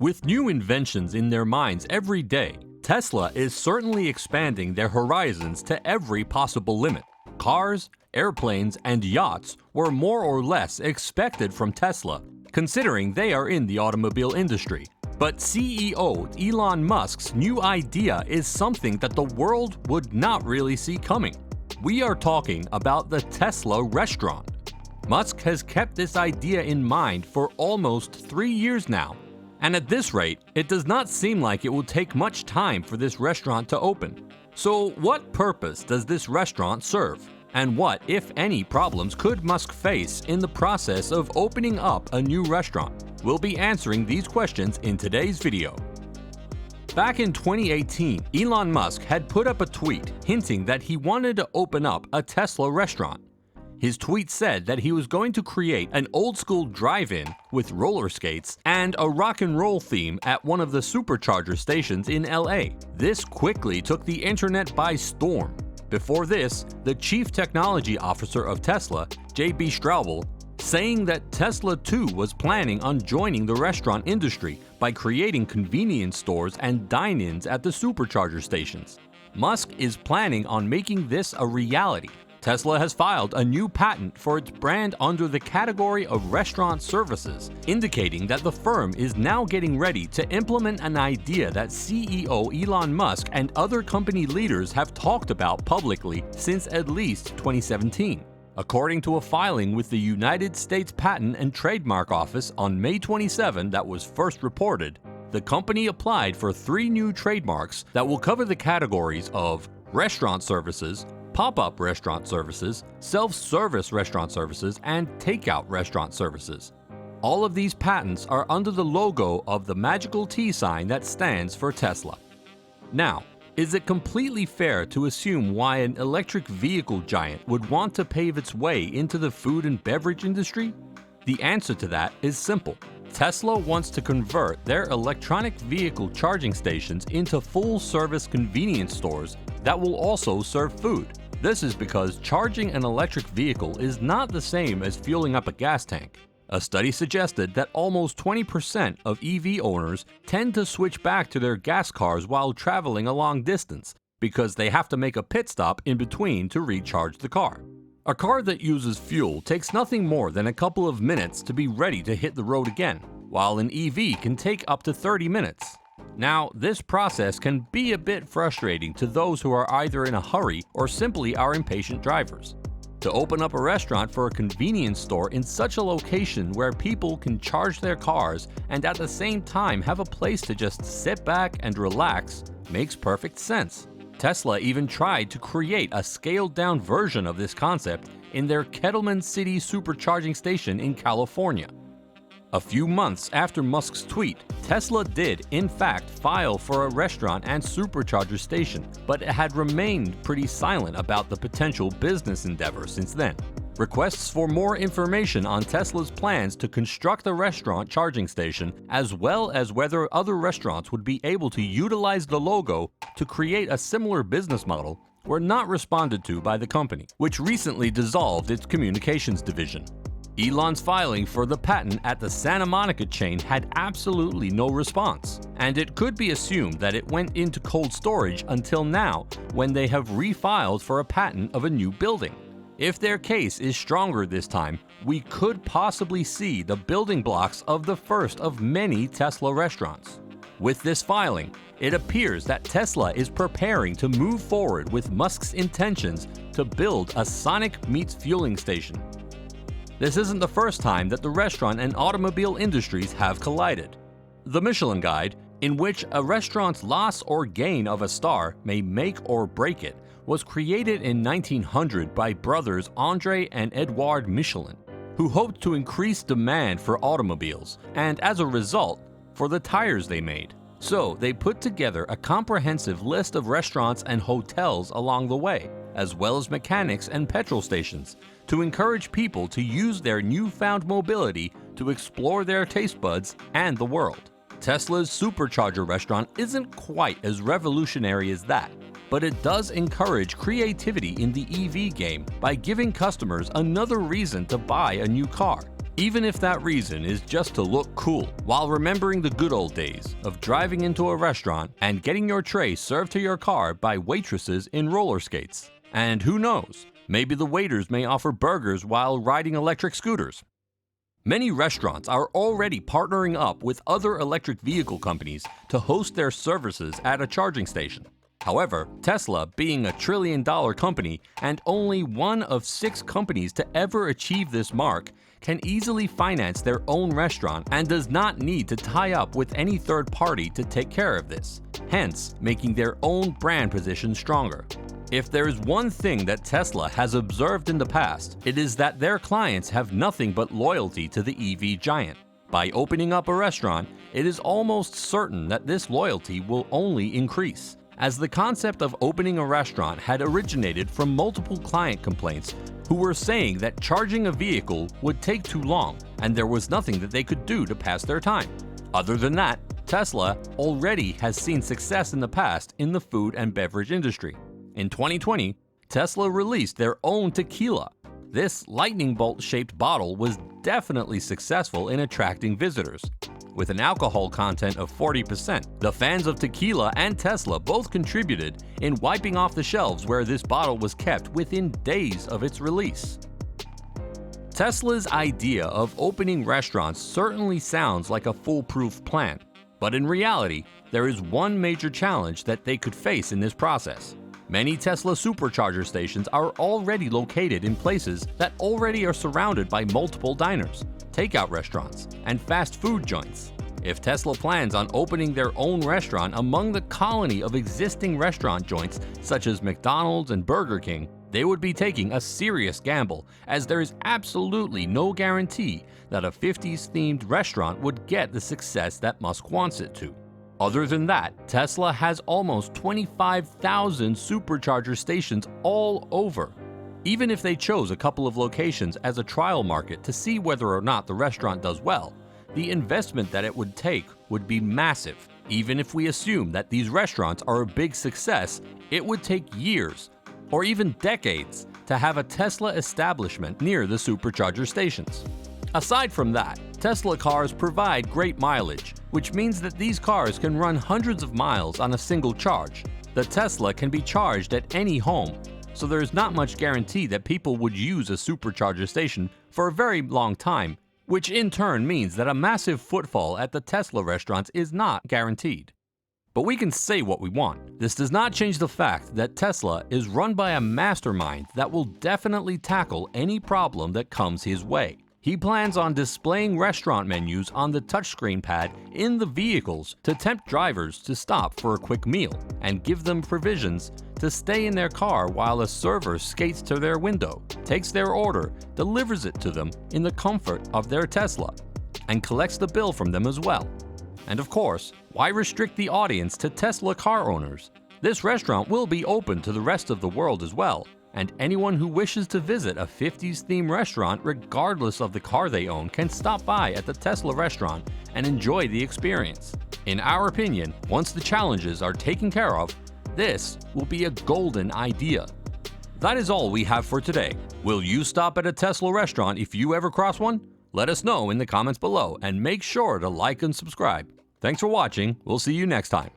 With new inventions in their minds every day, Tesla is certainly expanding their horizons to every possible limit. Cars, airplanes, and yachts were more or less expected from Tesla, considering they are in the automobile industry. But CEO Elon Musk's new idea is something that the world would not really see coming. We are talking about the Tesla restaurant. Musk has kept this idea in mind for almost 3 years now. And at this rate, it does not seem like it will take much time for this restaurant to open. So what purpose does this restaurant serve? And what, if any, problems could Musk face in the process of opening up a new restaurant? We'll be answering these questions in today's video. Back in 2018, Elon Musk had put up a tweet hinting that he wanted to open up a Tesla restaurant. His tweet said that he was going to create an old-school drive-in with roller skates and a rock and roll theme at one of the supercharger stations in LA. This quickly took the internet by storm. Before this, the chief technology officer of Tesla, J.B. Straubel, saying that Tesla too was planning on joining the restaurant industry by creating convenience stores and dine-ins at the supercharger stations. Musk is planning on making this a reality. Tesla has filed a new patent for its brand under the category of restaurant services, indicating that the firm is now getting ready to implement an idea that CEO Elon Musk and other company leaders have talked about publicly since at least 2017. According to a filing with the United States Patent and Trademark Office on May 27 that was first reported, the company applied for 3 new trademarks that will cover the categories of restaurant services, pop-up restaurant services, self-service restaurant services, and takeout restaurant services. All of these patents are under the logo of the magical T sign that stands for Tesla. Now, is it completely fair to assume why an electric vehicle giant would want to pave its way into the food and beverage industry? The answer to that is simple. Tesla wants to convert their electronic vehicle charging stations into full-service convenience stores that will also serve food. This is because charging an electric vehicle is not the same as fueling up a gas tank. A study suggested that almost 20% of EV owners tend to switch back to their gas cars while traveling a long distance because they have to make a pit stop in between to recharge the car. A car that uses fuel takes nothing more than a couple of minutes to be ready to hit the road again, while an EV can take up to 30 minutes. Now, this process can be a bit frustrating to those who are either in a hurry or simply are impatient drivers. To open up a restaurant for a convenience store in such a location where people can charge their cars and at the same time have a place to just sit back and relax makes perfect sense. Tesla even tried to create a scaled-down version of this concept in their Kettleman City supercharging station in California. A few months after Musk's tweet, Tesla did, in fact, file for a restaurant and supercharger station, but it had remained pretty silent about the potential business endeavor since then. Requests for more information on Tesla's plans to construct a restaurant charging station, as well as whether other restaurants would be able to utilize the logo to create a similar business model, were not responded to by the company, which recently dissolved its communications division. Elon's filing for the patent at the Santa Monica chain had absolutely no response, and it could be assumed that it went into cold storage until now when they have refiled for a patent of a new building. If their case is stronger this time, we could possibly see the building blocks of the first of many Tesla restaurants. With this filing, it appears that Tesla is preparing to move forward with Musk's intentions to build a Sonic meets fueling station. This isn't the first time that the restaurant and automobile industries have collided. The Michelin Guide, in which a restaurant's loss or gain of a star may make or break it, was created in 1900 by brothers André and Edouard Michelin, who hoped to increase demand for automobiles and, as a result, for the tires they made. So they put together a comprehensive list of restaurants and hotels along the way, as well as mechanics and petrol stations, to encourage people to use their newfound mobility to explore their taste buds and the world. Tesla's supercharger restaurant isn't quite as revolutionary as that, but it does encourage creativity in the EV game by giving customers another reason to buy a new car. even if that reason is just to look cool, while remembering the good old days of driving into a restaurant and getting your tray served to your car by waitresses in roller skates. And who knows, maybe the waiters may offer burgers while riding electric scooters. Many restaurants are already partnering up with other electric vehicle companies to host their services at a charging station. However, Tesla, being a trillion-dollar company and only one of 6 companies to ever achieve this mark, can easily finance their own restaurant and does not need to tie up with any third party to take care of this, hence making their own brand position stronger. If there is one thing that Tesla has observed in the past, it is that their clients have nothing but loyalty to the EV giant. By opening up a restaurant, it is almost certain that this loyalty will only increase, as the concept of opening a restaurant had originated from multiple client complaints who were saying that charging a vehicle would take too long and there was nothing that they could do to pass their time. Other than that, Tesla already has seen success in the past in the food and beverage industry. In 2020, Tesla released their own tequila. This lightning bolt-shaped bottle was definitely successful in attracting visitors. With an alcohol content of 40%, the fans of tequila and Tesla both contributed in wiping off the shelves where this bottle was kept within days of its release. Tesla's idea of opening restaurants certainly sounds like a foolproof plan, but in reality, there is one major challenge that they could face in this process. Many Tesla supercharger stations are already located in places that already are surrounded by multiple diners, takeout restaurants, and fast food joints. If Tesla plans on opening their own restaurant among the colony of existing restaurant joints such as McDonald's and Burger King, they would be taking a serious gamble, as there is absolutely no guarantee that a 50s-themed restaurant would get the success that Musk wants it to. Other than that, Tesla has almost 25,000 supercharger stations all over. Even if they chose a couple of locations as a trial market to see whether or not the restaurant does well, the investment that it would take would be massive. Even if we assume that these restaurants are a big success, it would take years, or even decades, to have a Tesla establishment near the supercharger stations. Aside from that, Tesla cars provide great mileage, which means that these cars can run hundreds of miles on a single charge. The Tesla can be charged at any home, so there is not much guarantee that people would use a supercharger station for a very long time, which in turn means that a massive footfall at the Tesla restaurants is not guaranteed. But we can say what we want. This does not change the fact that Tesla is run by a mastermind that will definitely tackle any problem that comes his way. He plans on displaying restaurant menus on the touchscreen pad in the vehicles to tempt drivers to stop for a quick meal and give them provisions to stay in their car while a server skates to their window, takes their order, delivers it to them in the comfort of their Tesla, and collects the bill from them as well. And of course, why restrict the audience to Tesla car owners? This restaurant will be open to the rest of the world as well, and anyone who wishes to visit a 50s-themed restaurant regardless of the car they own can stop by at the Tesla restaurant and enjoy the experience. In our opinion, once the challenges are taken care of, this will be a golden idea. That is all we have for today. Will you stop at a Tesla restaurant if you ever cross one? Let us know in the comments below and make sure to like and subscribe. Thanks for watching. We'll see you next time.